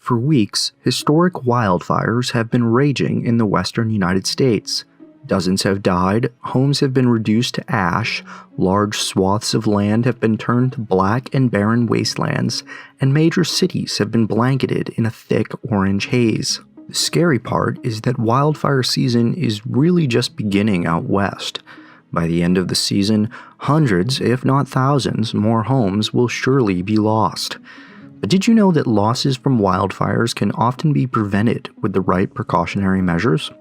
For weeks, historic wildfires have been raging in the western United States. Dozens have died, homes have been reduced to ash, large swaths of land have been turned to black and barren wastelands, and major cities have been blanketed in a thick orange haze. The scary part is that wildfire season is really just beginning out west. By the end of the season, hundreds, if not thousands, more homes will surely be lost. But did you know that losses from wildfires can often be prevented with the right precautionary measures?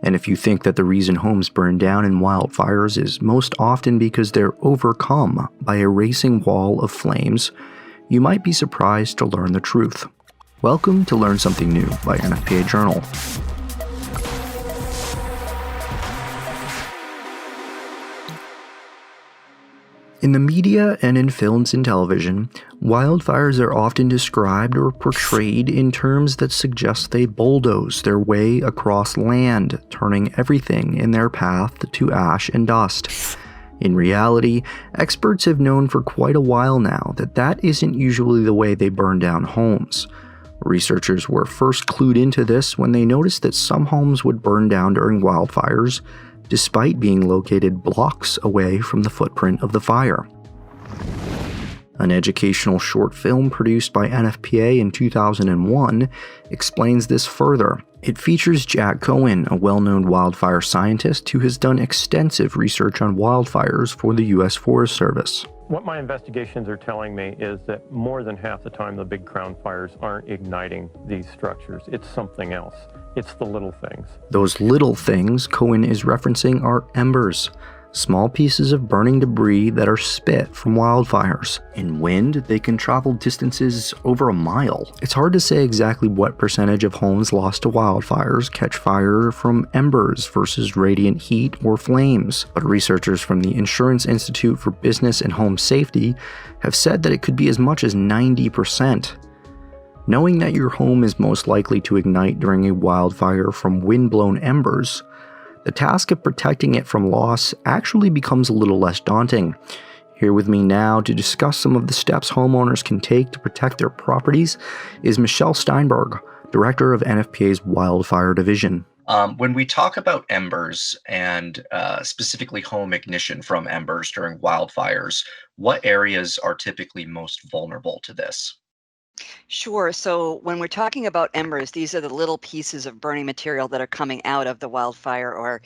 And if you think that the reason homes burn down in wildfires is most often because they're overcome by a racing wall of flames, you might be surprised to learn the truth. Welcome to Learn Something New by NFPA Journal. In the media and in films and television, wildfires are often described or portrayed in terms that suggest they bulldoze their way across land, turning everything in their path to ash and dust. In reality, experts have known for quite a while now that that isn't usually the way they burn down homes. Researchers were first clued into this when they noticed that some homes would burn down during wildfires, despite being located blocks away from the footprint of the fire. An educational short film produced by NFPA in 2001 explains this further. It features Jack Cohen, a well-known wildfire scientist who has done extensive research on wildfires for the U.S. Forest Service. What my investigations are telling me is that more than half the time the big crown fires aren't igniting these structures. It's something else. It's the little things. Those little things Cohen is referencing are embers, small pieces of burning debris that are spit from wildfires. In wind, they can travel distances over a mile. It's hard to say exactly what percentage of homes lost to wildfires catch fire from embers versus radiant heat or flames, but researchers from the Insurance Institute for Business and Home Safety have said that it could be as much as 90%. Knowing that your home is most likely to ignite during a wildfire from wind-blown embers, the task of protecting it from loss actually becomes a little less daunting. Here with me now to discuss some of the steps homeowners can take to protect their properties is Michelle Steinberg, Director of NFPA's Wildfire Division. When we talk about embers and specifically home ignition from embers during wildfires, what areas are typically most vulnerable to this? Sure. So when we're talking about embers, these are the little pieces of burning material that are coming out of the wildfire or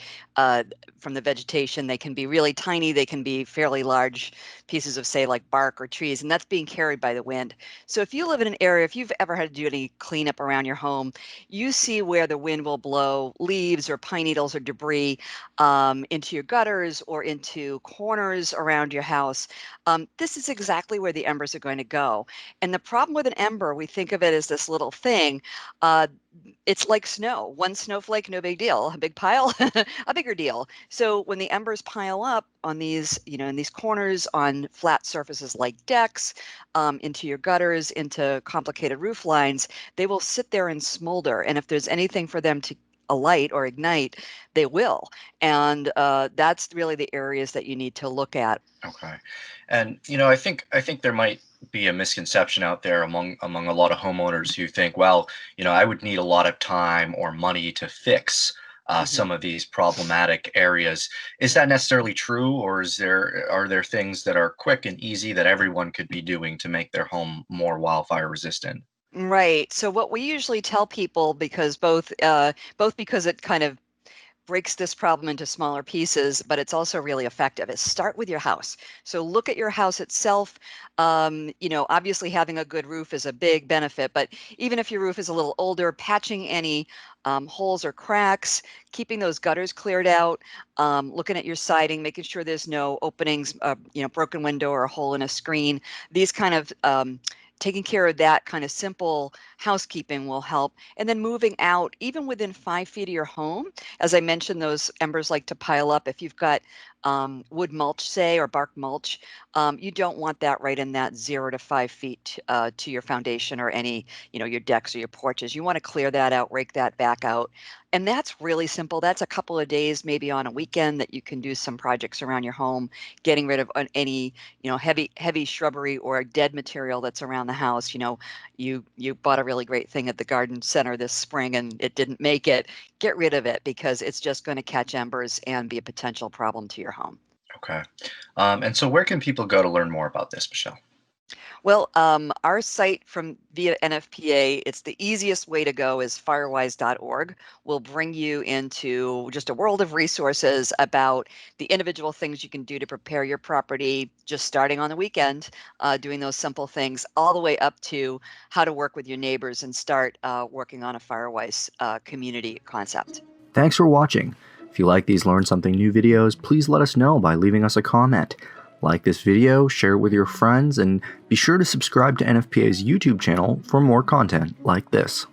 from the vegetation. They can be really tiny. They can be fairly large pieces of, say, like bark or trees, and that's being carried by the wind. So if you live in an area, if you've ever had to do any cleanup around your home, you see where the wind will blow leaves or pine needles or debris into your gutters or into corners around your house. This is exactly where the embers are going to go. And the problem with an ember, we think of it as this little thing. It's like snow. One snowflake, no big deal. A big pile, a bigger deal. So when the embers pile up on these, in these corners, on flat surfaces like decks, into your gutters, into complicated roof lines, they will sit there and smolder. And if there's anything for them to alight or ignite, they will. And that's really the areas that you need to look at. Okay. And I think there might be a misconception out there among a lot of homeowners who think, well, I would need a lot of time or money to fix some of these problematic areas. Is that necessarily true, or are there things that are quick and easy that everyone could be doing to make their home more wildfire resistant? Right. So what we usually tell people, because both because it kind of breaks this problem into smaller pieces, but it's also really effective, is start with your house. So look at your house itself. Obviously having a good roof is a big benefit, but even if your roof is a little older, patching any holes or cracks, keeping those gutters cleared out, looking at your siding, making sure there's no openings, broken window or a hole in a screen. These kind of taking care of that kind of simple housekeeping will help. And then moving out, even within 5 feet of your home. As I mentioned, those embers like to pile up. If you've got wood mulch, say, or bark mulch, you don't want that right in that 0 to 5 feet to your foundation or any, your decks or your porches. You want to clear that out, rake that back out. And that's really simple. That's a couple of days, maybe on a weekend, that you can do some projects around your home, getting rid of any, heavy shrubbery or dead material that's around the house. You bought a really great thing at the garden center this spring and it didn't make it. Get rid of it, because it's just going to catch embers and be a potential problem to your home. Okay. And so where can people go to learn more about this, Michelle? Well, our site via NFPA, it's the easiest way to go is firewise.org. We'll bring you into just a world of resources about the individual things you can do to prepare your property, just starting on the weekend, doing those simple things, all the way up to how to work with your neighbors and start working on a Firewise community concept. Thanks for watching. If you like these Learn Something New videos, please let us know by leaving us a comment. Like this video, share it with your friends, and be sure to subscribe to NFPA's YouTube channel for more content like this.